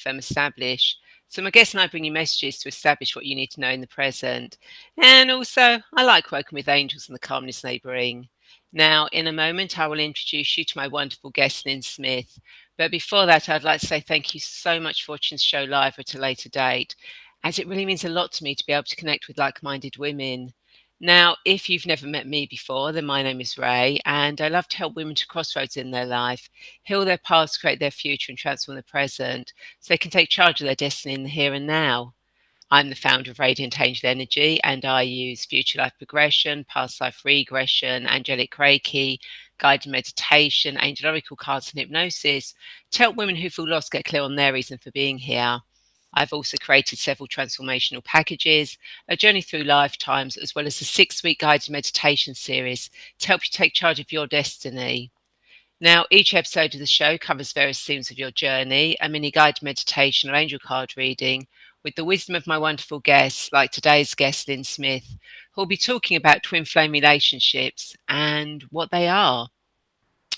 firm establish. So my guests and I bring you messages to establish what you need to know in the present. And also, I like working with angels and the calmness they bring. Now, in a moment, I will introduce you to my wonderful guest, Lyn Smith. But before that, I'd like to say thank you so much for watching the show live at a later date, as it really means a lot to me to be able to connect with like-minded women. Now, if you've never met me before, then my name is Ray, and I love to help women to crossroads in their life, heal their past, create their future, and transform the present so they can take charge of their destiny in the here and now. I'm the founder of Radiant Angel Energy, and I use future life progression, past life regression, angelic Reiki, guided meditation, angel oracle cards, and hypnosis to help women who feel lost get clear on their reason for being here. I've also created several transformational packages, a journey through lifetimes, as well as a 6-week guided meditation series to help you take charge of your destiny. Now, each episode of the show covers various themes of your journey, a mini guided meditation or angel card reading, with the wisdom of my wonderful guests, like today's guest, Lyn Smith, who will be talking about twin flame relationships and what they are.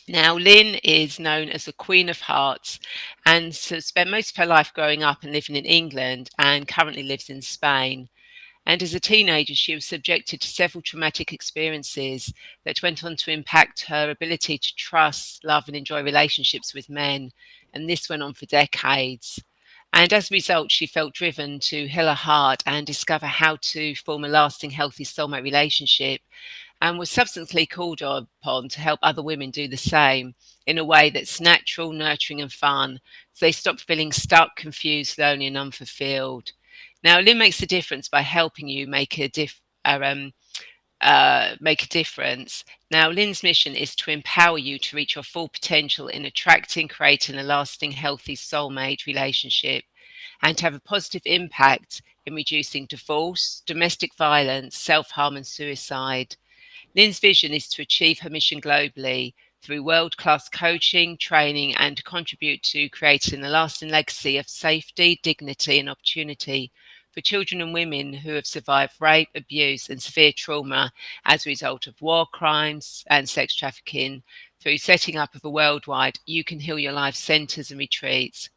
Now, Lyn is known as the Queen of Hearts and spent most of her life growing up and living in England and currently lives in Spain. And as a teenager, she was subjected to several traumatic experiences that went on to impact her ability to trust, love, and enjoy relationships with men. And this went on for decades. And as a result, she felt driven to heal her heart and discover how to form a lasting, healthy soulmate relationship, and was subsequently called upon to help other women do the same in a way that's natural, nurturing, and fun, so they stop feeling stuck, confused, lonely, and unfulfilled. Now, Lyn makes a difference by helping you make a difference. Now, Lyn's mission is to empower you to reach your full potential in attracting, creating a lasting, healthy soulmate relationship, and to have a positive impact in reducing divorce, domestic violence, self-harm, and suicide. Lyn's vision is to achieve her mission globally through world-class coaching, training, and contribute to creating a lasting legacy of safety, dignity, and opportunity for children and women who have survived rape, abuse, and severe trauma as a result of war crimes and sex trafficking, through setting up of a worldwide You Can Heal Your Life centres and retreats.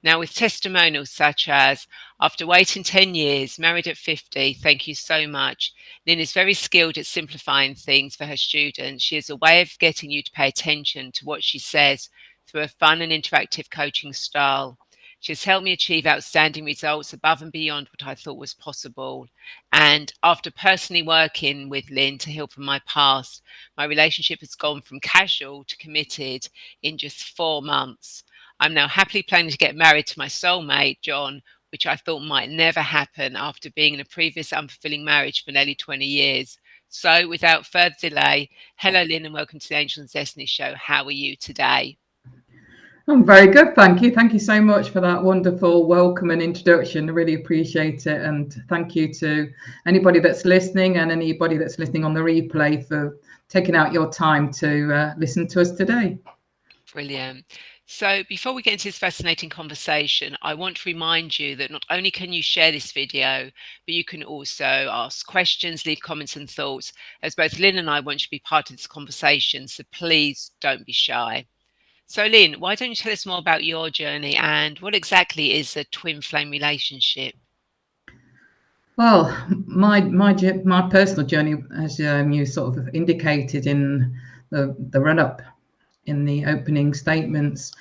Now, with testimonials such as, after waiting 10 years, married at 50, thank you so much. Lyn is very skilled at simplifying things for her students. She has a way of getting you to pay attention to what she says through a fun and interactive coaching style. She has helped me achieve outstanding results above and beyond what I thought was possible. And after personally working with Lyn to heal from my past, my relationship has gone from casual to committed in just 4 months. I'm now happily planning to get married to my soulmate, John, which I thought might never happen after being in a previous unfulfilling marriage for nearly 20 years. So, without further delay, hello, Lyn, and welcome to the Angel and Destiny Show. How are you today? I'm very good, thank you. Thank you so much for that wonderful welcome and introduction. I really appreciate it. And thank you to anybody that's listening and anybody that's listening on the replay for taking out your time to listen to us today. Brilliant. So before we get into this fascinating conversation, I want to remind you that not only can you share this video, but you can also ask questions, leave comments and thoughts, as both Lyn and I want you to be part of this conversation. So please don't be shy. So Lyn, why don't you tell us more about your journey and what exactly is a twin flame relationship? Well, my personal journey, as you sort of indicated in the run up in the opening statements,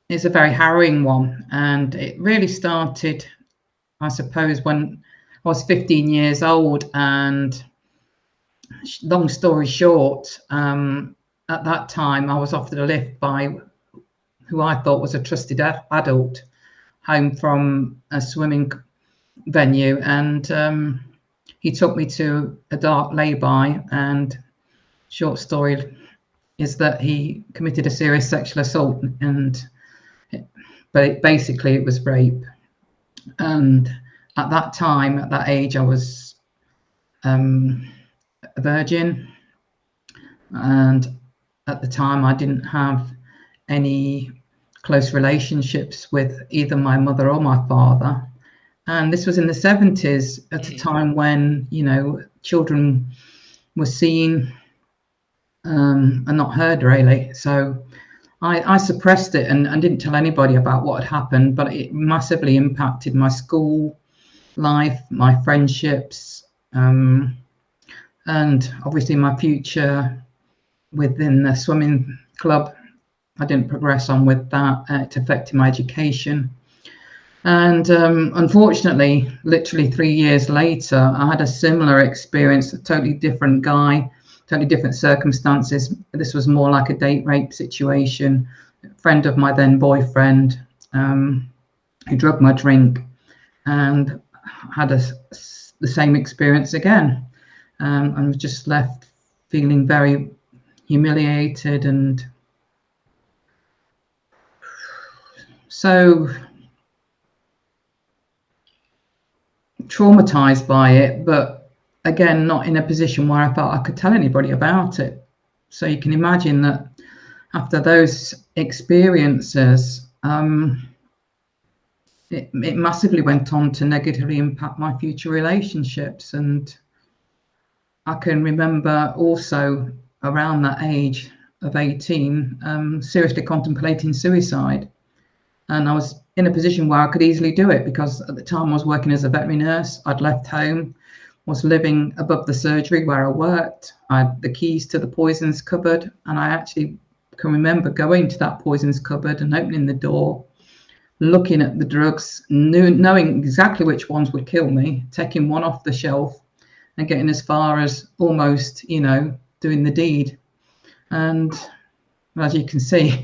is a very harrowing one, and it really started, I suppose, when I was 15 years old. And long story short, at that time I was offered a lift by who I thought was a trusted adult home from a swimming venue, and he took me to a dark lay-by, and short story is that he committed a serious sexual assault, but basically it was rape. And at that time, at that age, I was a virgin, and at the time I didn't have any close relationships with either my mother or my father. And this was in the 70s, at a time when, you know, children were seen and not heard, really. So I suppressed it and didn't tell anybody about what had happened, but it massively impacted my school life, my friendships, and obviously my future within the swimming club. I didn't progress on with that. It affected my education. And unfortunately, literally 3 years later, I had a similar experience, a totally different guy, totally different circumstances. This was more like a date rape situation. A friend of my then boyfriend, who drugged my drink, and had the same experience again. And was just left feeling very humiliated and so traumatized by it, but again, not in a position where I felt I could tell anybody about it. So you can imagine that after those experiences, it massively went on to negatively impact my future relationships. And I can remember also around that age of 18, seriously contemplating suicide. And I was in a position where I could easily do it because at the time I was working as a veterinary nurse. I'd left home, was living above the surgery where I worked. I had the keys to the poisons cupboard, and I actually can remember going to that poisons cupboard and opening the door, looking at the drugs, knowing exactly which ones would kill me, taking one off the shelf and getting as far as almost, doing the deed. And as you can see,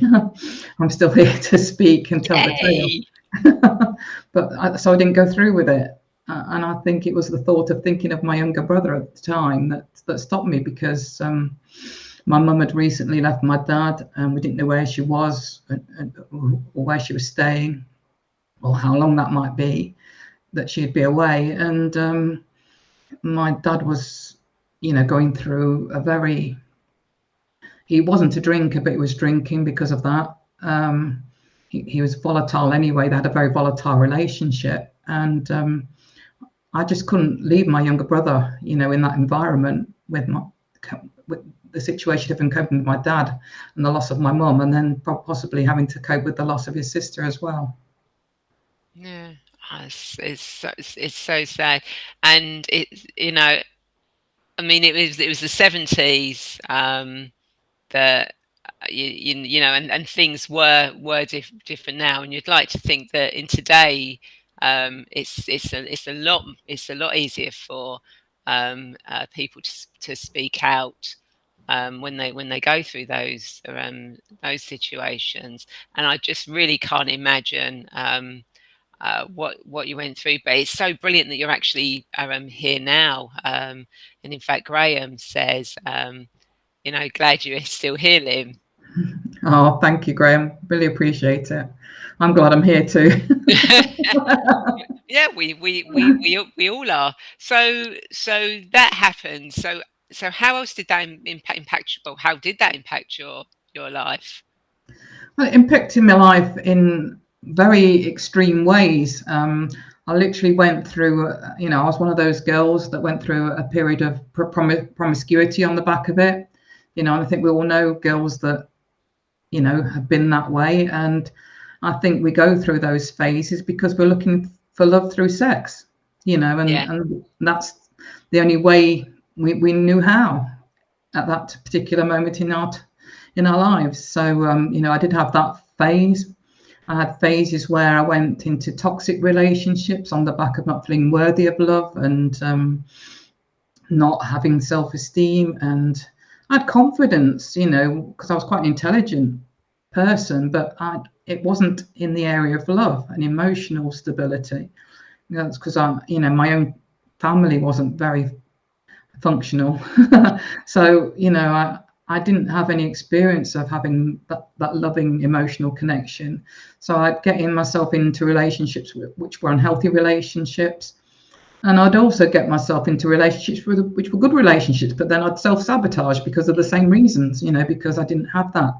I'm still here to speak and tell the tale. So I didn't go through with it. And I think it was the thought of thinking of my younger brother at the time that stopped me, because my mum had recently left my dad, and we didn't know where she was or where she was staying or how long that might be that she'd be away. And my dad was, going through he wasn't a drinker, but he was drinking because of that. He was volatile anyway. They had a very volatile relationship. And I just couldn't leave my younger brother, in that environment with the situation of him coping with my dad and the loss of my mum, and then possibly having to cope with the loss of his sister as well. Yeah, it's so sad, and I mean, it was the 70s, that and things were different now, and you'd like to think that in today, it's a lot easier for people to speak out when they go through those situations. And I just really can't imagine what you went through, but it's so brilliant that you're actually here now. And in fact, Graham says, glad you're still here, Lyn. Oh, thank you, Graham. Really appreciate it. I'm glad I'm here too. Yeah, we all are. So that happened. So how else did that impact you? Well, how did that impact your life? Well, it impacted my life in very extreme ways. I literally went through, I was one of those girls that went through a period of promiscuity on the back of it. And I think we all know girls that, have been that way. And I think we go through those phases because we're looking for love through sex, and that's the only way we knew how at that particular moment in our lives. So, I did have that phase. I had phases where I went into toxic relationships on the back of not feeling worthy of love and not having self-esteem. And I had confidence, because I was quite an intelligent person, but it wasn't in the area of love and emotional stability. That's because my own family wasn't very functional. So, I didn't have any experience of having that loving emotional connection. So I'd get myself into relationships which were unhealthy relationships. And I'd also get myself into relationships which were good relationships, but then I'd self-sabotage because of the same reasons, because I didn't have that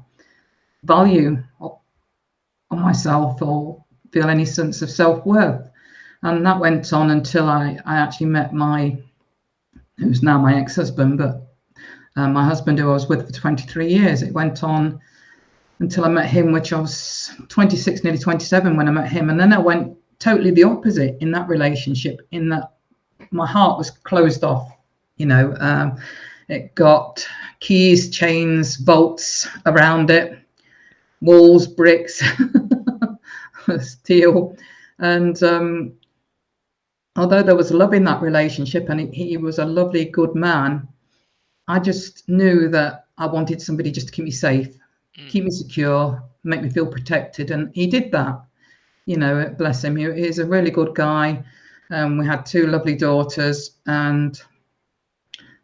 value on myself or feel any sense of self-worth. And that went on until I actually met who's now my ex-husband, but my husband who I was with for 23 years. It went on until I met him, which I was 26, nearly 27 when I met him. And then I went totally the opposite in that relationship, in that my heart was closed off. It got keys, chains, bolts around it, walls, bricks, steel. And although there was love in that relationship and he was a lovely, good man, I just knew that I wanted somebody just to keep me safe, keep me secure, make me feel protected. And he did that. Bless him. He's a really good guy. We had two lovely daughters, and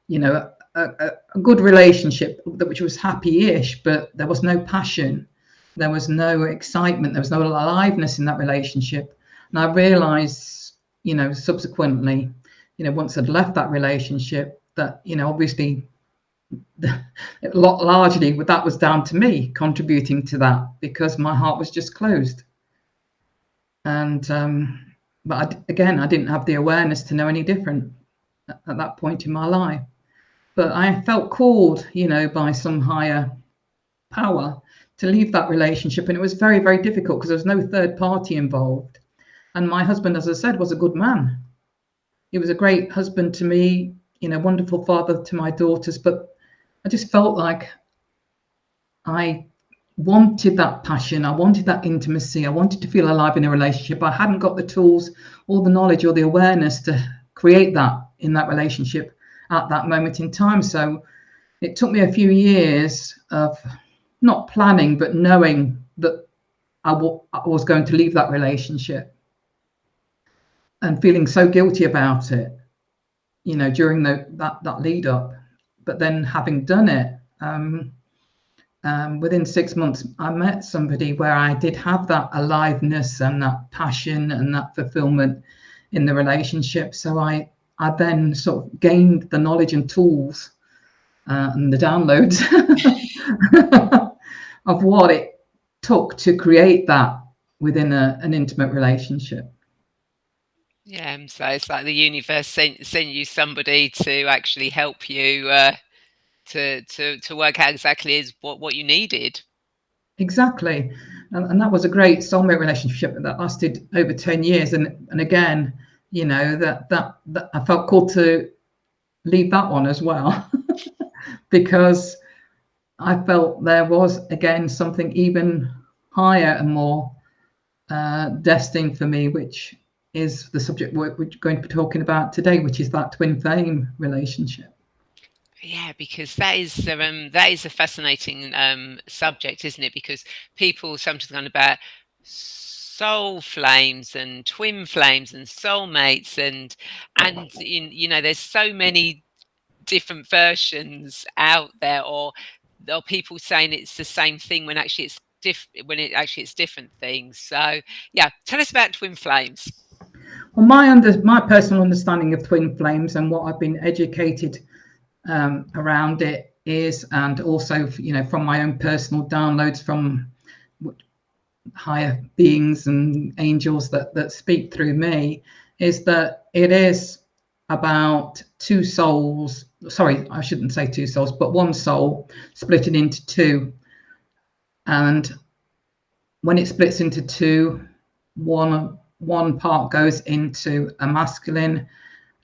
a good relationship which was happy-ish, but there was no passion, there was no excitement, there was no aliveness in that relationship. And I realized, subsequently, once I'd left that relationship, that obviously largely that was down to me contributing to that, because my heart was just closed. And but I didn't have the awareness to know any different at that point in my life. But I felt called, by some higher power to leave that relationship. And it was very, very difficult because there was no third party involved. And my husband, as I said, was a good man. He was a great husband to me, wonderful father to my daughters. But I just felt like I wanted that passion. I wanted that intimacy. I wanted to feel alive in a relationship. I hadn't got the tools or the knowledge or the awareness to create that in that relationship at that moment in time. So it took me a few years of not planning, but knowing that I was going to leave that relationship and feeling so guilty about it, during that lead up. But then having done it, within 6 months, I met somebody where I did have that aliveness and that passion and that fulfillment in the relationship. So I then sort of gained the knowledge and tools and the downloads of what it took to create that within an intimate relationship. Yeah, so it's like the universe sent you somebody to actually help you to work out exactly is what you needed. Exactly. And that was a great soulmate relationship that lasted over 10 years. And again, that I felt called to leave that one as well because I felt there was, again, something even higher and more destined for me, which is the subject we're going to be talking about today, which is that twin flame relationship. Yeah, because that is a fascinating subject, isn't it? Because people sometimes go on about soul flames and twin flames and soulmates and there's so many different versions out there, or people saying it's the same thing when actually it's different things. So yeah, tell us about twin flames. Well, my personal understanding of twin flames and what I've been educated around it is, and also from my own personal downloads from higher beings and angels that speak through me, is that it is about two souls. Sorry, I shouldn't say two souls, but one soul splitting into two. And when it splits into two, one part goes into a masculine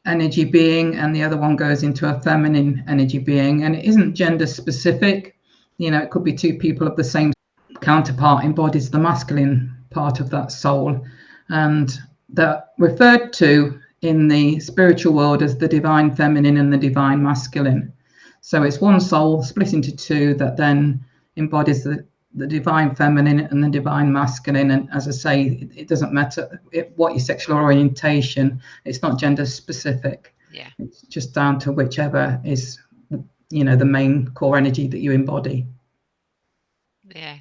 energy being and the other one goes into a feminine energy being. And it isn't gender specific. It could be two people of the same counterpart embodies the masculine part of that soul, and they're referred to in the spiritual world as the divine feminine and the divine masculine. So it's one soul split into two that then embodies the divine feminine and the divine masculine. And as I say, it doesn't matter what your sexual orientation, it's not gender specific. Yeah, it's just down to whichever is the main core energy that you embody. yeah,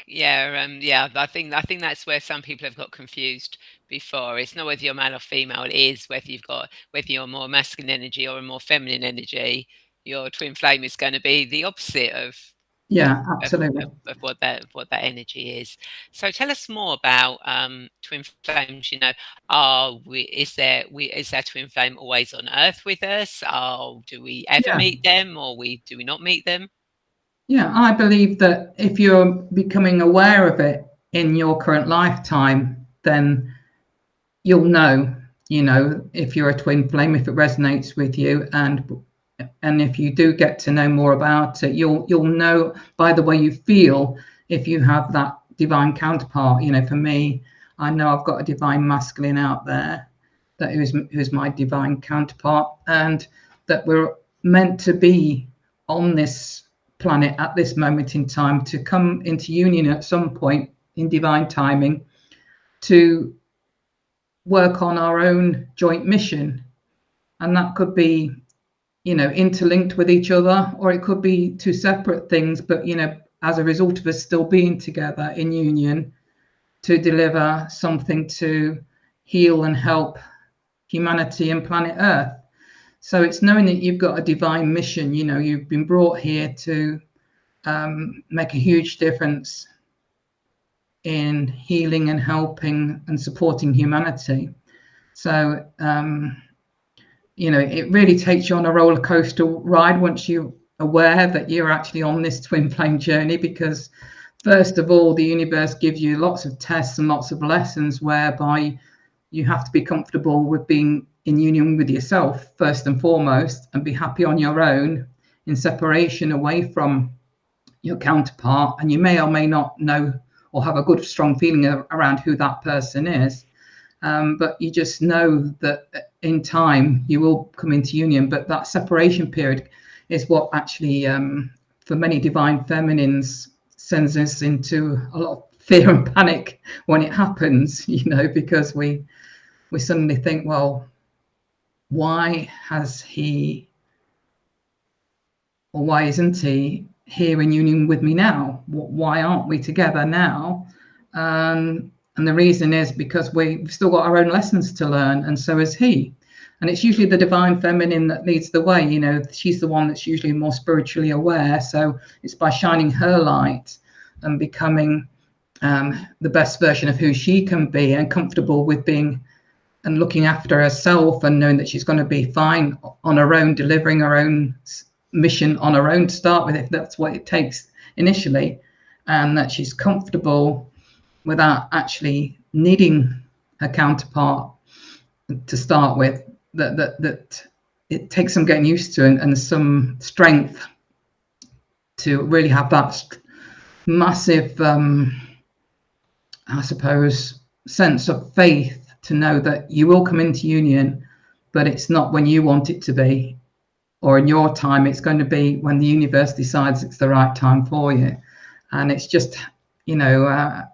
yeah. I think that's where some people have got confused before. It's not whether you're male or female; it is whether you're more masculine energy or a more feminine energy. Your twin flame is going to be the opposite of, Yeah, absolutely. of what that energy is. So tell us more about twin flames. Is there twin flame always on Earth with us? Or do we ever Yeah. meet them, or do we not meet them? Yeah, I believe that if you're becoming aware of it in your current lifetime, then you'll know, if you're a twin flame, if it resonates with you, and if you do get to know more about it, you'll know by the way you feel if you have that divine counterpart. For me, I know I've got a divine masculine out there who's my divine counterpart, and that we're meant to be on this planet at this moment in time to come into union at some point in divine timing to work on our own joint mission. And that could be, interlinked with each other, or it could be two separate things, but, as a result of us still being together in union to deliver something to heal and help humanity and planet Earth. So it's knowing that you've got a divine mission. You've been brought here to make a huge difference in healing and helping and supporting humanity. So it really takes you on a roller coaster ride once you're aware that you're actually on this twin flame journey, because first of all, the universe gives you lots of tests and lots of lessons whereby you have to be comfortable with being in union with yourself first and foremost, and be happy on your own in separation away from your counterpart. And you may or may not know or have a good strong feeling around who that person is, but you just know that in time you will come into union. But that separation period is what actually for many divine feminines sends us into a lot of fear and panic when it happens, because we suddenly think, well, why has he, or why isn't he here in union with me now? Why aren't we together now? And the reason is because we've still got our own lessons to learn, and so has he. And it's usually the divine feminine that leads the way. She's the one that's usually more spiritually aware. So it's by shining her light and becoming the best version of who she can be, and comfortable with being and looking after herself, and knowing that she's going to be fine on her own, delivering her own mission on her own to start with, if that's what it takes initially, and that she's comfortable without actually needing her counterpart to start with, that it takes some getting used to, and some strength to really have that massive I suppose sense of faith to know that you will come into union, but it's not when you want it to be or in your time. It's going to be when the universe decides it's the right time for you. And it's just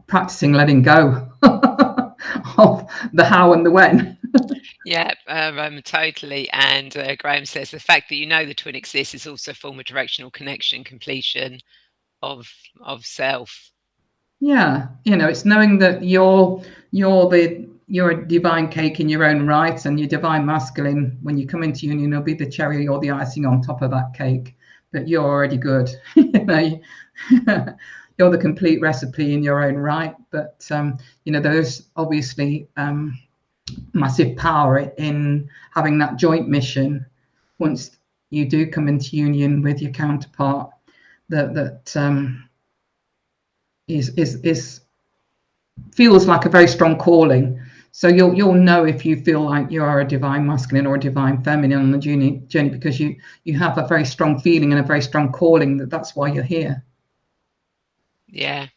practicing letting go of the how and the when. Yeah, totally. And Graham says the fact that the twin exists is also a form of directional connection, completion of self. Yeah, it's knowing that you're a divine cake in your own right, and your divine masculine, when you come into union, will be the cherry or the icing on top of that cake. But you're already good. You're the complete recipe in your own right. But there's obviously massive power in having that joint mission once you do come into union with your counterpart. That is feels like a very strong calling. So you'll know if you feel like you are a divine masculine or a divine feminine on the journey, because you have a very strong feeling and a very strong calling that's why you're here. Yeah,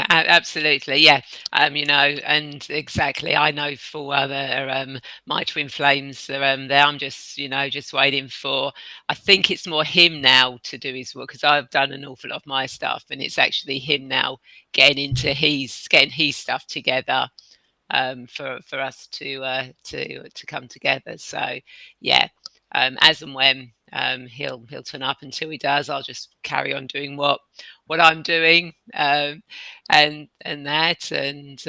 absolutely. Yeah. And exactly, I know full well that my twin flames are there. I'm just, just waiting for, I think it's more him now to do his work, because I've done an awful lot of my stuff, and it's actually him now getting his stuff together for us to come together. So yeah, as and when he'll turn up. Until he does, I'll just carry on doing what I'm doing, and that, and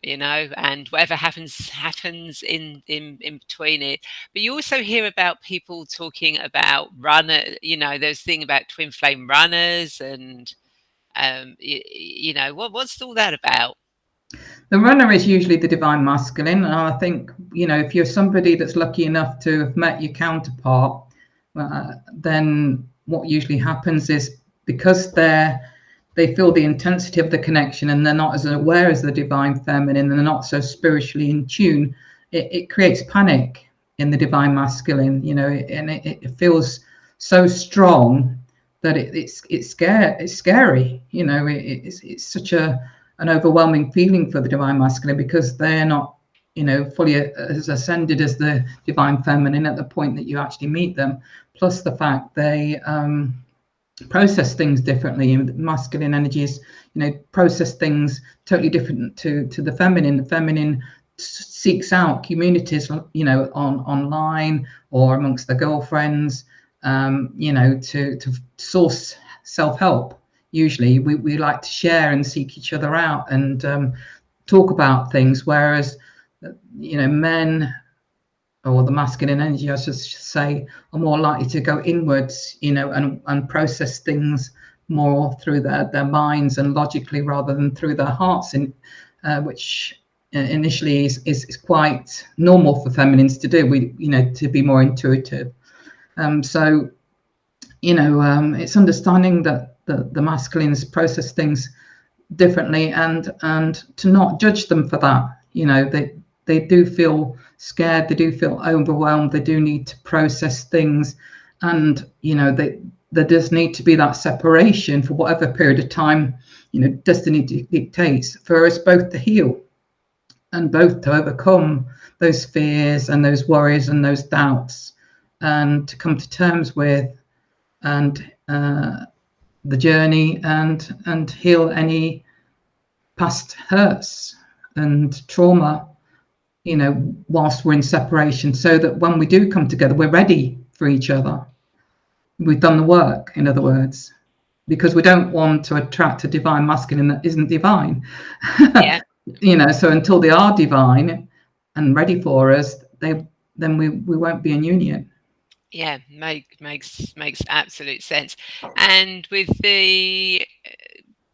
and whatever happens in between it. But you also hear about people talking about there's thing about twin flame runners, and what's all that about? The runner is usually the divine masculine. And I think, if you're somebody that's lucky enough to have met your counterpart, then what usually happens is, because they feel the intensity of the connection, and they're not as aware as the divine feminine, and they're not so spiritually in tune. It creates panic in the divine masculine, and it feels so strong that it's scary. It's such an overwhelming feeling for the divine masculine, because they're not fully as ascended as the divine feminine at the point that you actually meet them. Plus the fact they process things differently. Masculine energies, process things totally different to the feminine. The feminine seeks out communities, online or amongst the girlfriends, to source self-help. Usually we like to share and seek each other out and talk about things, whereas men, or the masculine energy, I should say, are more likely to go inwards, and process things more through their minds and logically, rather than through their hearts, which initially is quite normal for feminines to do. To be more intuitive. So it's understanding that the masculines process things differently, and to not judge them for that. They do feel scared, they do feel overwhelmed, they do need to process things, and there does need to be that separation for whatever period of time destiny dictates, for us both to heal and both to overcome those fears and those worries and those doubts, and to come to terms with and the journey, and heal any past hurts and trauma, whilst we're in separation, so that when we do come together, we're ready for each other. We've done the work, in other words, because we don't want to attract a divine masculine that isn't divine. Yeah. So until they are divine and ready for us, then we won't be in union. Yeah, makes absolute sense. And with the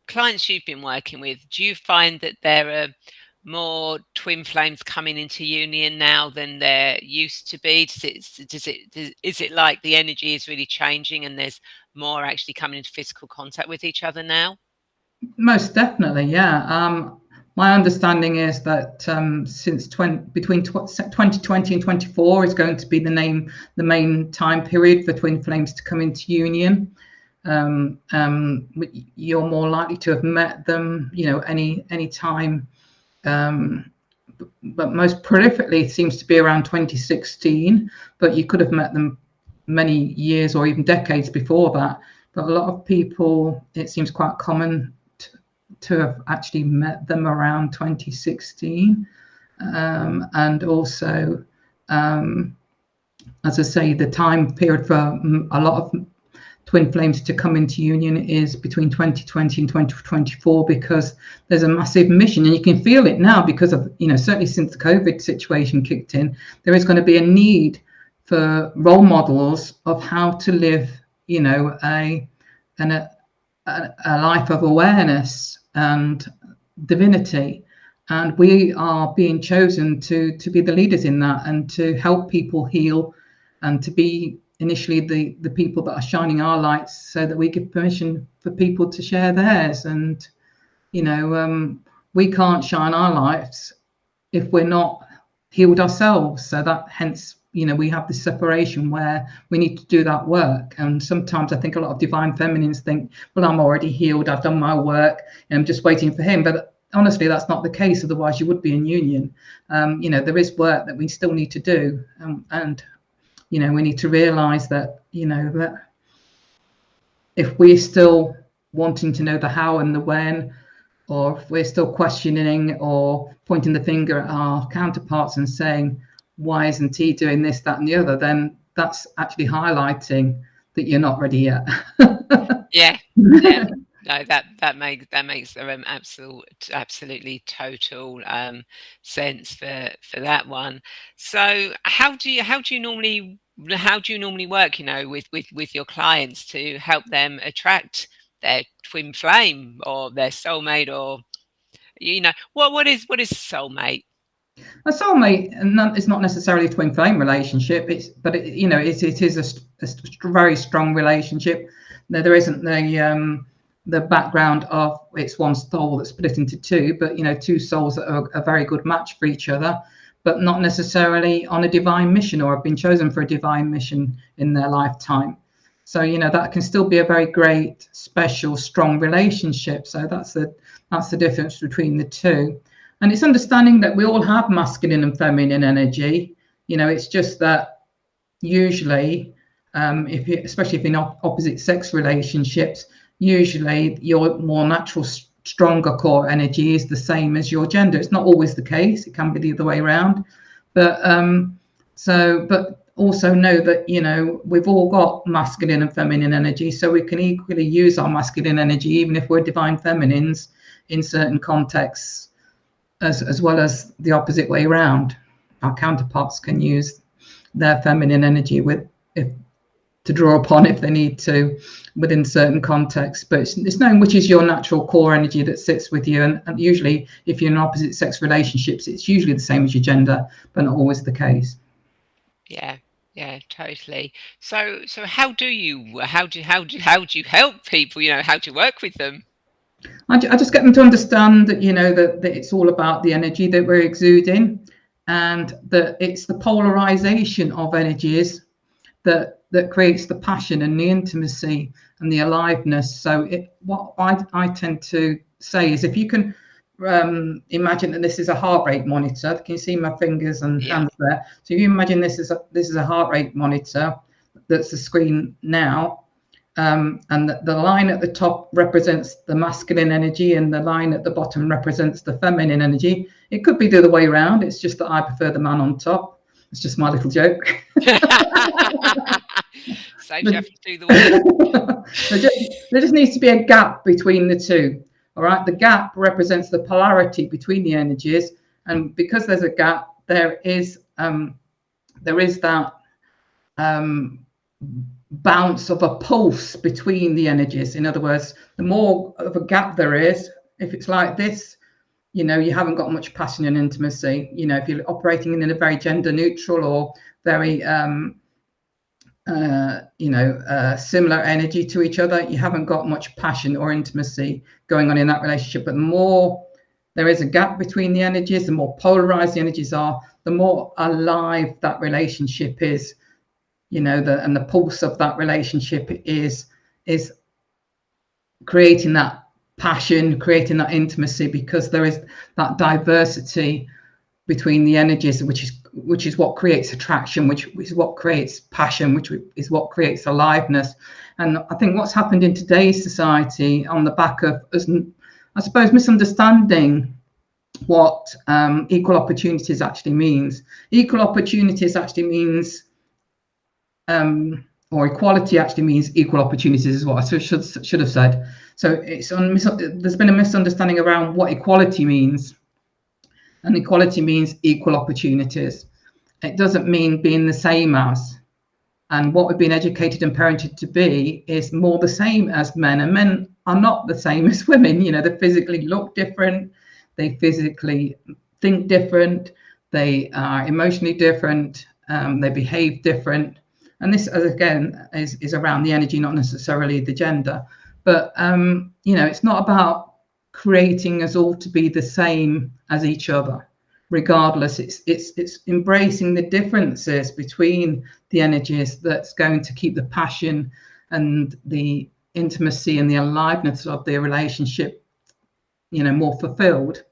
clients you've been working with, do you find that there are more twin flames coming into union now than there used to be? Is it like the energy is really changing and there's more actually coming into physical contact with each other now? Most definitely, yeah. My understanding is that since between 2020 and 24 is going to be the main time period for twin flames to come into union. You're more likely to have met them, any time, but most prolifically it seems to be around 2016. But you could have met them many years or even decades before that. But a lot of people, it seems quite common to have actually met them around 2016, and also, as I say, the time period for a lot of twin flames to come into union is between 2020 and 2024, because there's a massive mission, and you can feel it now because of, certainly since the COVID situation kicked in, there is going to be a need for role models of how to live, a life of awareness and divinity. And we are being chosen to be the leaders in that, and to help people heal, and to be initially the people that are shining our lights, so that we give permission for people to share theirs. And we can't shine our lights if we're not healed ourselves. So that hence, we have this separation where we need to do that work. And sometimes I think a lot of divine feminines think, well, I'm already healed, I've done my work, and I'm just waiting for him. But honestly, that's not the case. Otherwise you would be in union. There is work that we still need to do, and we need to realize that that if we're still wanting to know the how and the when, or if we're still questioning or pointing the finger at our counterparts and saying, why isn't he doing this, that, and the other, then that's actually highlighting that you're not ready yet. Yeah, yeah. No, that makes absolutely total sense for that one. So how do you normally work, with your clients to help them attract their twin flame or their soulmate, or what is soulmate? A soulmate is not necessarily a twin flame relationship. But it is a very strong relationship. There isn't the background of it's one soul that's split into two, but two souls that are a very good match for each other, but not necessarily on a divine mission or have been chosen for a divine mission in their lifetime. So that can still be a very great, special, strong relationship. So that's the difference between the two. And it's understanding that we all have masculine and feminine energy. It's just that usually, especially if in opposite sex relationships, usually your more natural, stronger core energy is the same as your gender. It's not always the case. It can be the other way around. But also know that we've all got masculine and feminine energy, so we can equally use our masculine energy even if we're divine feminines in certain contexts, as well as the opposite way around. Our counterparts can use their feminine energy to draw upon if they need to within certain contexts. But it's knowing which is your natural core energy that sits with you, and usually if you're in opposite sex relationships, it's usually the same as your gender, but not always the case. Yeah, totally. So how do you help people? How do you work with them? I just get them to understand that that it's all about the energy that we're exuding, and that it's the polarization of energies that creates the passion and the intimacy and the aliveness. So what I tend to say is, if you can imagine that this is a heart rate monitor. Can you see my fingers and hands there? So if you imagine this is a heart rate monitor, that's the screen now. And the line at the top represents the masculine energy, and the line at the bottom represents the feminine energy. It could be the other way around. It's just that I prefer the man on top. It's just my little joke. Saves you having to do the work. There just needs to be a gap between the two. All right, the gap represents the polarity between the energies, and because there's a gap, there is that bounce of a pulse between the energies. In other words, the more of a gap there is, if it's like this, you haven't got much passion and intimacy. If you're operating in a very gender neutral or very similar energy to each other, you haven't got much passion or intimacy going on in that relationship. But the more there is a gap between the energies, the more polarized the energies are, the more alive that relationship is. And the pulse of that relationship is creating that passion, creating that intimacy, because there is that diversity between the energies, which is what creates attraction, which is what creates passion, which is what creates aliveness. And I think what's happened in today's society, on the back of us, I suppose, misunderstanding what equal opportunities actually means. Equal opportunities actually means, or equality actually means equal opportunities, is what I should have said. So there's been a misunderstanding around what equality means. And equality means equal opportunities. It doesn't mean being the same as. And what we've been educated and parented to be is more the same as men. And men are not the same as women. They physically look different. They physically think different. They are emotionally different. They behave different. And this, again, is around the energy, not necessarily the gender. But, it's not about creating us all to be the same as each other, regardless. It's embracing the differences between the energies that's going to keep the passion and the intimacy and the aliveness of the relationship, more fulfilled.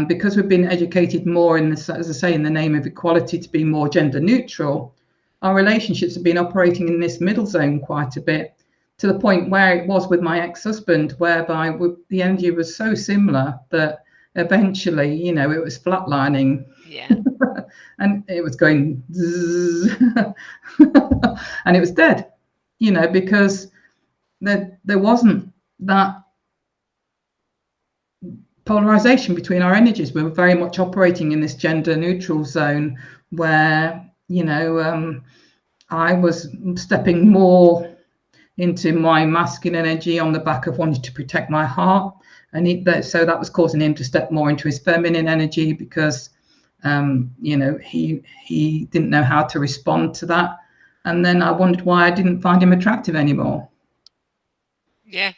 Because we've been educated more in this, as I say, in the name of equality, to be more gender neutral, our relationships have been operating in this middle zone quite a bit, to the point where it was with my ex-husband, whereby the energy was so similar that eventually, it was flatlining. Yeah. And it was going and it was dead, because there wasn't that polarization between our energies. We were very much operating in this gender neutral zone where, I was stepping more into my masculine energy on the back of wanting to protect my heart, and so that was causing him to step more into his feminine energy, because he didn't know how to respond to that, and then I wondered why I didn't find him attractive anymore. Yeah.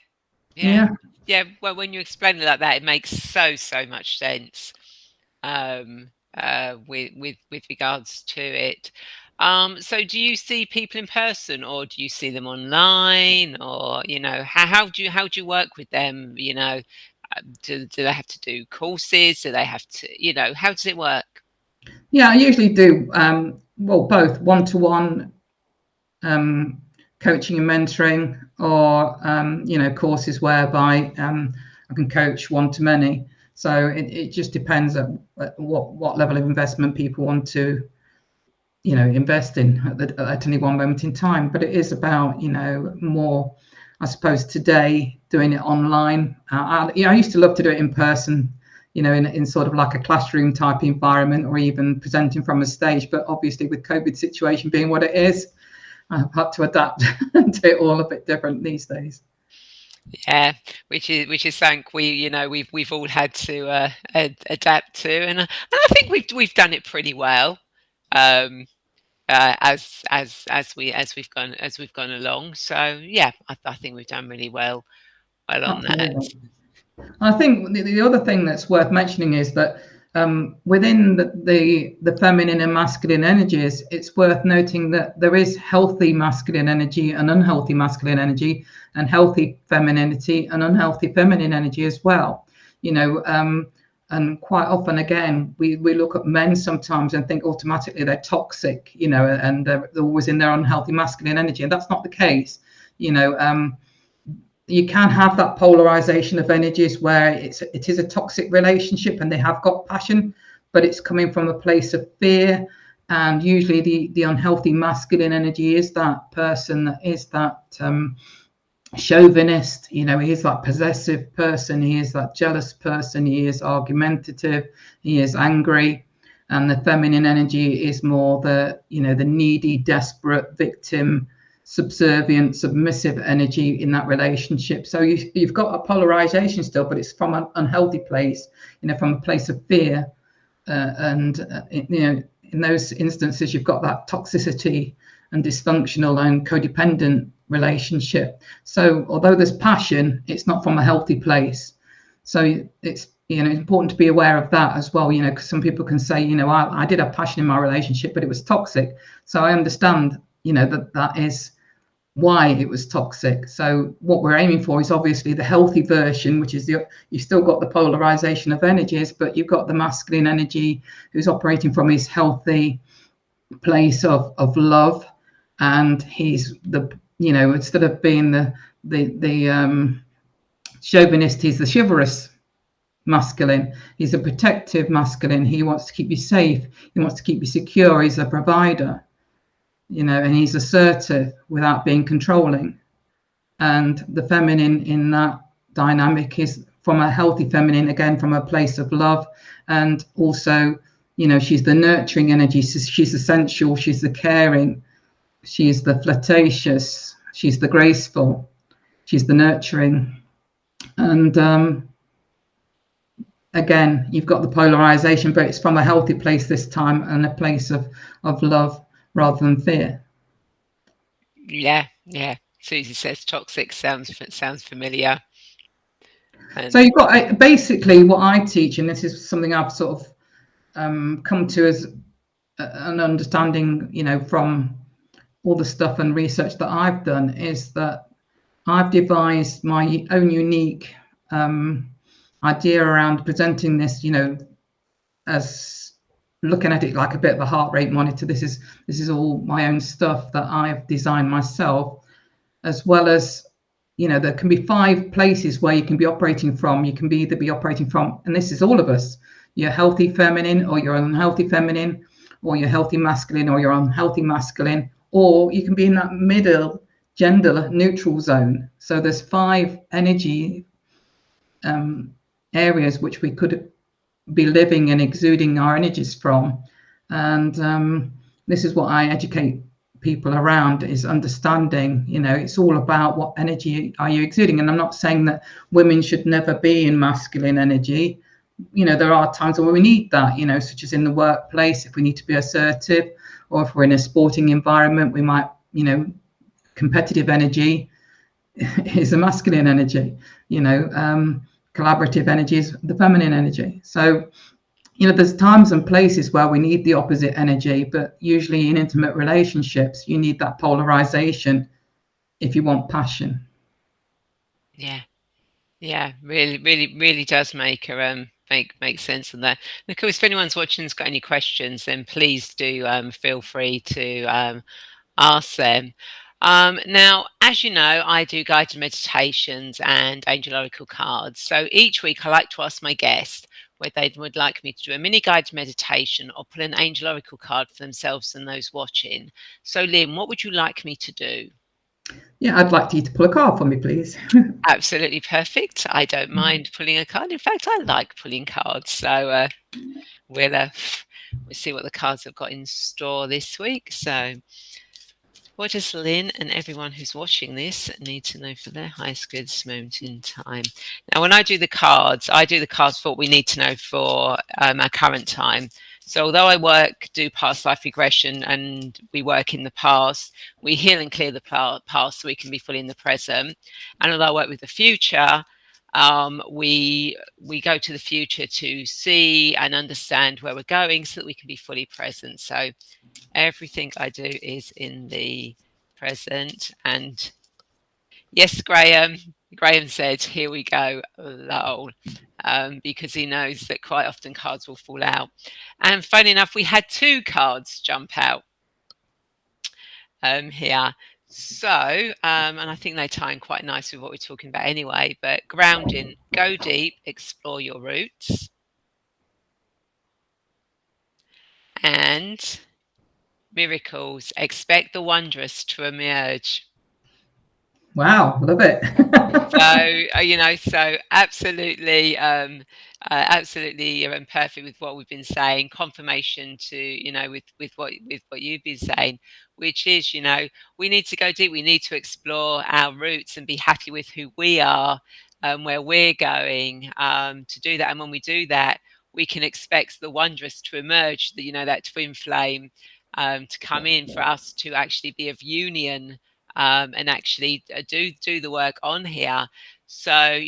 Yeah. Yeah. Yeah. Well, when you explain it like that, it makes so much sense. With regards to it. So do you see people in person, or do you see them online, or how do you work with them? Do they have to do courses? Do they have to, how does it work? Yeah, I usually do both one-to-one coaching and mentoring, or courses whereby I can coach one-to-many. So it just depends at what level of investment people want to invest in at any one moment in time. But it is about more, I suppose, today doing it online. I used to love to do it in person, in sort of like a classroom type environment, or even presenting from a stage. But obviously, with COVID situation being what it is, I've had to adapt and do it all a bit different these days. Yeah, which is something we've all had to adapt to, and I think we've done it pretty well. Um, as we've gone along. So yeah, I think we've done really well on that. Absolutely. I think the other thing that's worth mentioning is that within the feminine and masculine energies, it's worth noting that there is healthy masculine energy and unhealthy masculine energy, and healthy femininity and unhealthy feminine energy as well. And quite often, again, we look at men sometimes and think automatically they're toxic, and they're always in their unhealthy masculine energy, and that's not the case. You can have that polarization of energies where it is a toxic relationship and they have got passion, but it's coming from a place of fear. And usually the unhealthy masculine energy is that person that is that chauvinist, he is that possessive person, he is that jealous person, he is argumentative, he is angry. And the feminine energy is more the needy, desperate, victim, subservient, submissive energy in that relationship. So you've got a polarization still, but it's from an unhealthy place, from a place of fear. In those instances, you've got that toxicity and dysfunctional and codependent relationship. So although there's passion, it's not from a healthy place. So it's important to be aware of that as well, because some people can say, I did have passion in my relationship, but it was toxic. So I understand, that is why it was toxic. So what we're aiming for is obviously the healthy version, which is you've still got the polarization of energies, but you've got the masculine energy who's operating from his healthy place of love, and he's instead of being the chauvinist, he's the chivalrous masculine. He's a protective masculine. He wants to keep you safe. He wants to keep you secure. He's a provider, and he's assertive without being controlling. And the feminine in that dynamic is from a healthy feminine, again, from a place of love. And also, she's the nurturing energy. She's essential. She's the caring. She's the flirtatious. She's the graceful. She's the nurturing. And again, you've got the polarization, but it's from a healthy place this time, and a place of love rather than fear. Yeah. Susie says toxic sounds familiar. So you've got basically what I teach, and this is something I've sort of come to as an understanding, from all the stuff and research that I've done, is that I've devised my own unique idea around presenting this, as looking at it like a bit of a heart rate monitor. This is all my own stuff that I've designed myself, as well as, there can be 5 places where you can be operating from. You can either be operating from, and this is all of us, you're healthy feminine, or you're unhealthy feminine, or you're healthy masculine, or you're unhealthy masculine, or you can be in that middle gender neutral zone. So there's 5 energy areas which we could be living and exuding our energies from. And this is what I educate people around, is understanding, it's all about what energy are you exuding. And I'm not saying that women should never be in masculine energy, there are times when we need that, such as in the workplace, if we need to be assertive, or if we're in a sporting environment, we might, competitive energy is the masculine energy, collaborative energy is the feminine energy. So, there's times and places where we need the opposite energy, but usually in intimate relationships, you need that polarization if you want passion. Yeah. Yeah, really, really, really does make make sense of that. And of course, if anyone's watching has got any questions, then please do feel free to ask them. Now, as you know, I do guided meditations and angel oracle cards. So each week, I like to ask my guest whether they would like me to do a mini guided meditation or pull an angel oracle card for themselves and those watching. So, Lyn, what would you like me to do? Yeah, I'd like you to pull a card for me, please. Absolutely perfect. I don't mind pulling a card. In fact, I like pulling cards. So we'll uh, we'll see what the cards have got in store this week. So, what does Lyn and everyone who's watching this need to know for their highest good this moment in time? Now, when I do the cards for what we need to know for our current time. So, although I do past life regression, and we work in the past, we heal and clear the past so we can be fully in the present. And although I work with the future, we go to the future to see and understand where we're going so that we can be fully present. So everything I do is in the present. And yes, Graham said, "Here we go, lol," because he knows that quite often cards will fall out. And funny enough, we had two cards jump out here. So, and I think they tie in quite nicely with what we're talking about anyway. But grounding, go deep, explore your roots, and miracles, expect the wondrous to emerge. Wow, love it. So so absolutely, absolutely perfect with what we've been saying. Confirmation to with what you've been saying, which is we need to go deep. We need to explore our roots and be happy with who we are, where we're going, to do that. And when we do that, we can expect the wondrous to emerge. That twin flame to come in for us to actually be of union, and actually do the work on here. So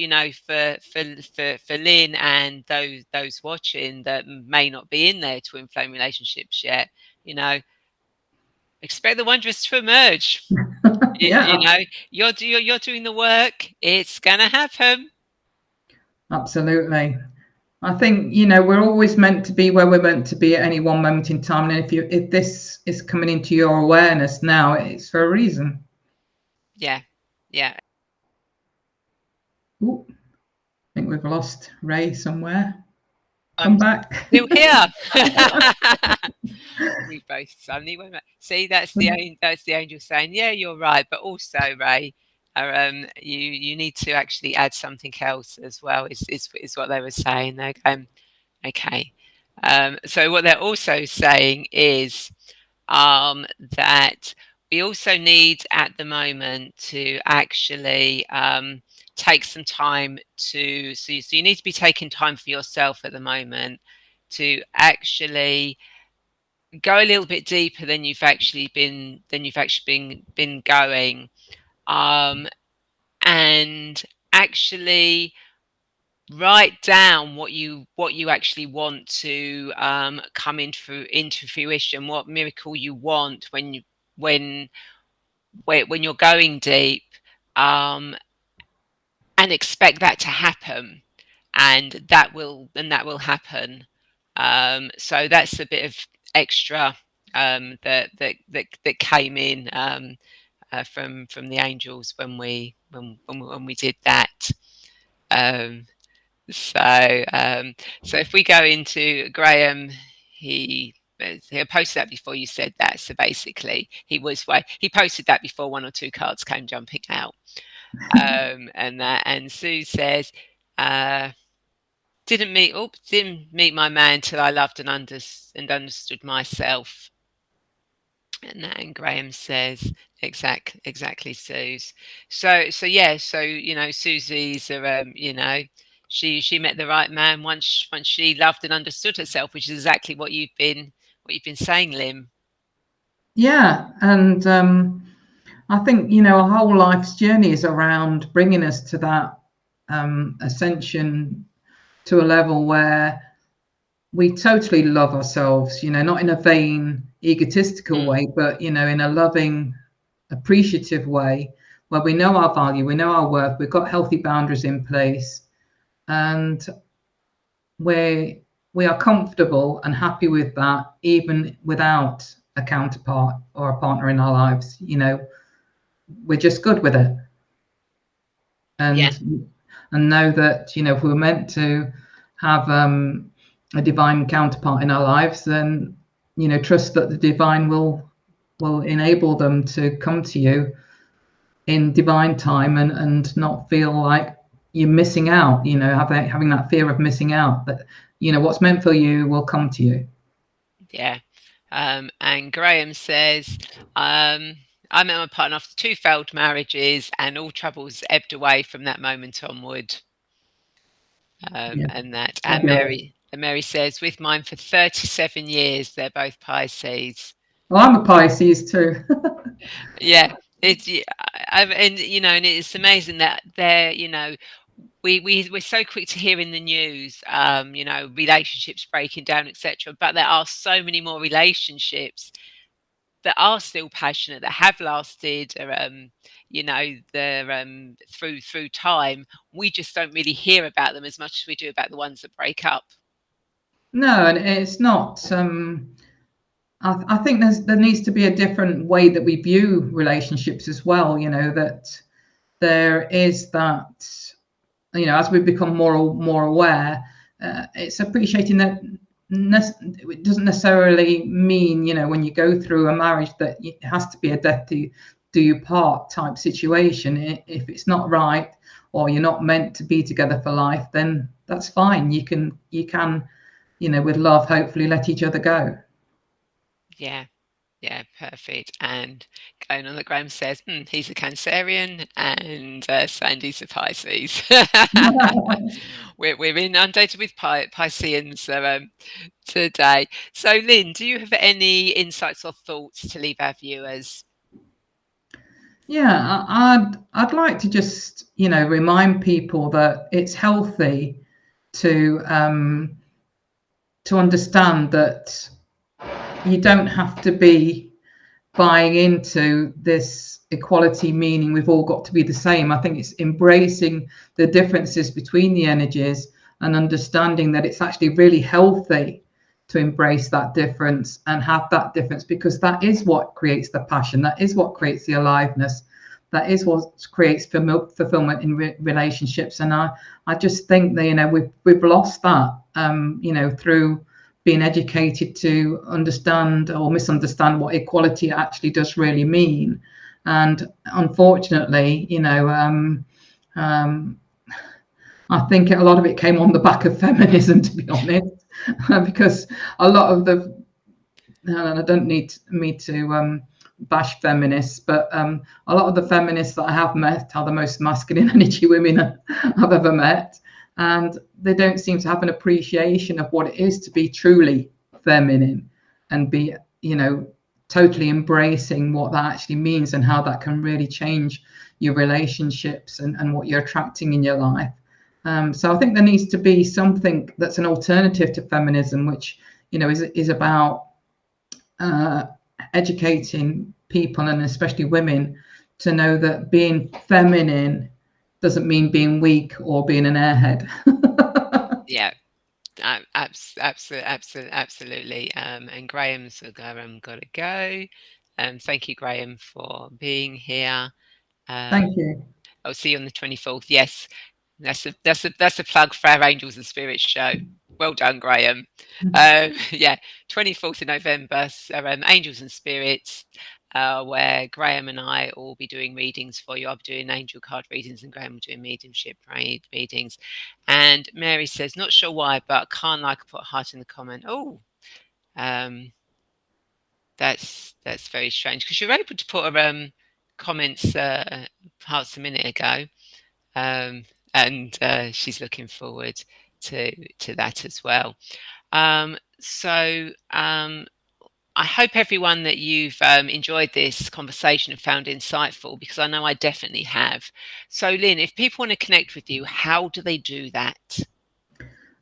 for Lyn and those watching that may not be in their twin flame relationships yet, expect the wondrous to emerge. you, Yeah, you know you're doing the work. It's gonna happen. absolutely. I think we're always meant to be where we're meant to be at any one moment in time, and if this is coming into your awareness now, it's for a reason. Yeah, yeah. Ooh, I think we've lost Ray somewhere. I'm Come back. still here. We both suddenly went back. See, that's the angel saying, "Yeah, you're right," but also, Ray, you need to actually add something else as well. Is what they were saying. They're going, okay. So what they're also saying is that we also need at the moment to actually take some time to. So you need to be taking time for yourself at the moment to actually go a little bit deeper than you've actually been going, um, and actually write down what you actually want to come into fruition, what miracle you want when when you're going deep, um, and expect that to happen, and that will happen. So that's a bit of extra that came in from the angels when we did that. Um, so if we go into Graham, he posted that before you said that. So basically, he posted that before one or two cards came jumping out. And Sue says, uh, didn't meet my man till I loved and understood myself. And Graham says, exactly, Suze. So yeah, Susie's are she met the right man once she loved and understood herself, which is exactly what you've been saying, Lyn. Yeah, and I think, our whole life's journey is around bringing us to that ascension to a level where we totally love ourselves, not in a vain, egotistical Mm. way, but, in a loving, appreciative way where we know our value, we know our worth, we've got healthy boundaries in place, and we are comfortable and happy with that, even without a counterpart or a partner in our lives. We're just good with it, Yeah, and know that, if we're meant to have a divine counterpart in our lives, then trust that the divine will enable them to come to you in divine time, and not feel like you're missing out, having that fear of missing out, that what's meant for you will come to you. yeah. And Graham says, I met my partner after 2 failed marriages, and all troubles ebbed away from that moment onward. Yeah, And that, fabulous. And Mary says, with mine for 37 years, they're both Pisces. Well, I'm a Pisces too. Yeah, it's and and it's amazing that they're we're so quick to hear in the news, relationships breaking down, etc. But there are so many more relationships that are still passionate, that have lasted, they're through time. We just don't really hear about them as much as we do about the ones that break up. No, and it's not. I think there needs to be a different way that we view relationships as well. That there is that. As we become more aware, it's appreciating that it doesn't necessarily mean, when you go through a marriage, that it has to be a death do you part type situation. If it's not right, or you're not meant to be together for life, then that's fine. You can, with love, hopefully let each other go. Yeah. Yeah, perfect. And going on, that Graham says, he's a Cancerian, and Sandy's a Pisces. We're inundated with Pisceans today. So, Lyn, do you have any insights or thoughts to leave our viewers? Yeah, I'd like to just, remind people that it's healthy to understand that you don't have to be buying into this equality, meaning we've all got to be the same. I think it's embracing the differences between the energies, and understanding that it's actually really healthy to embrace that difference and have that difference, because that is what creates the passion, that is what creates the aliveness, that is what creates fulfillment in relationships. And I just think that, we've lost that, through being educated to understand or misunderstand what equality actually does really mean. And unfortunately, I think a lot of it came on the back of feminism, to be honest, because a lot of the, and I don't need me to bash feminists, but a lot of the feminists that I have met are the most masculine energy women I've ever met. And they don't seem to have an appreciation of what it is to be truly feminine, and be, totally embracing what that actually means, and how that can really change your relationships, and what you're attracting in your life. So I think there needs to be something that's an alternative to feminism, which, is about educating people, and especially women, to know that being feminine doesn't mean being weak or being an airhead. Yeah, absolutely. And Graham's got to go. Thank you, Graham, for being here. Thank you. I'll see you on the 24th. Yes, that's a plug for our Angels and Spirits show. Well done, Graham. Yeah, 24th of November, so, Angels and Spirits, where Graham and I will be doing readings for you. I'll be doing angel card readings, and Graham will do mediumship readings. And Mary says, not sure why, but can't like put a heart in the comment. Oh, um, that's very strange, because you were able to put comments hearts a minute ago. and she's looking forward to that as well. So I hope everyone that you've enjoyed this conversation and found insightful, because I know I definitely have. So, Lyn, if people want to connect with you, how do they do that?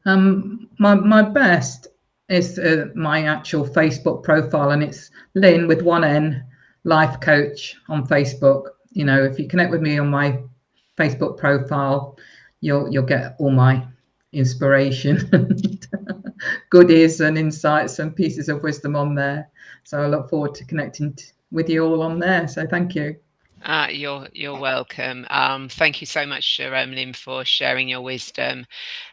My best is my actual Facebook profile, and it's Lyn with one N, life coach on Facebook. You know, if you connect with me on my Facebook profile, you'll get all my inspiration and goodies and insights and pieces of wisdom on there. So I look forward to connecting with you all on there. So thank you. You're welcome. Thank you so much, Lyn, for sharing your wisdom.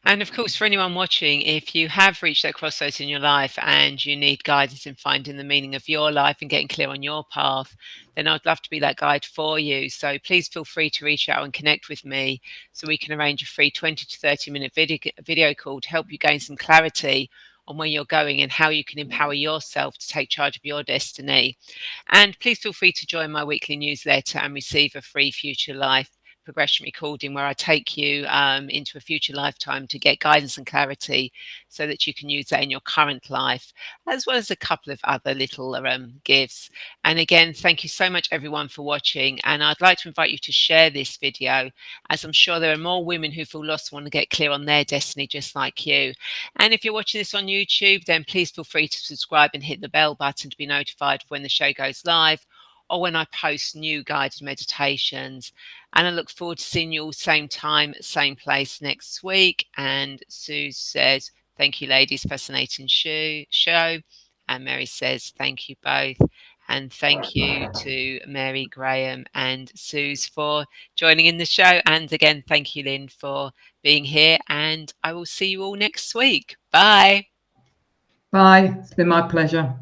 And of course, for anyone watching, if you have reached that crossroads in your life and you need guidance in finding the meaning of your life and getting clear on your path, then I'd love to be that guide for you. So please feel free to reach out and connect with me so we can arrange a free 20 to 30-minute video call to help you gain some clarity on where you're going and how you can empower yourself to take charge of your destiny. And please feel free to join my weekly newsletter and receive a free Future Life progression recording where I take you into a future lifetime to get guidance and clarity so that you can use that in your current life, as well as a couple of other little gifts. And again, thank you so much, everyone, for watching. And I'd like to invite you to share this video, as I'm sure there are more women who feel lost and want to get clear on their destiny just like you. And if you're watching this on YouTube, then please feel free to subscribe and hit the bell button to be notified when the show goes live or when I post new guided meditations. And I look forward to seeing you all same time, same place next week. And Sue says, thank you, ladies, fascinating show. And Mary says, thank you both. And thank you to Mary, Graham, and Suze for joining in the show. And again, thank you, Lyn, for being here. And I will see you all next week. Bye. Bye. It's been my pleasure.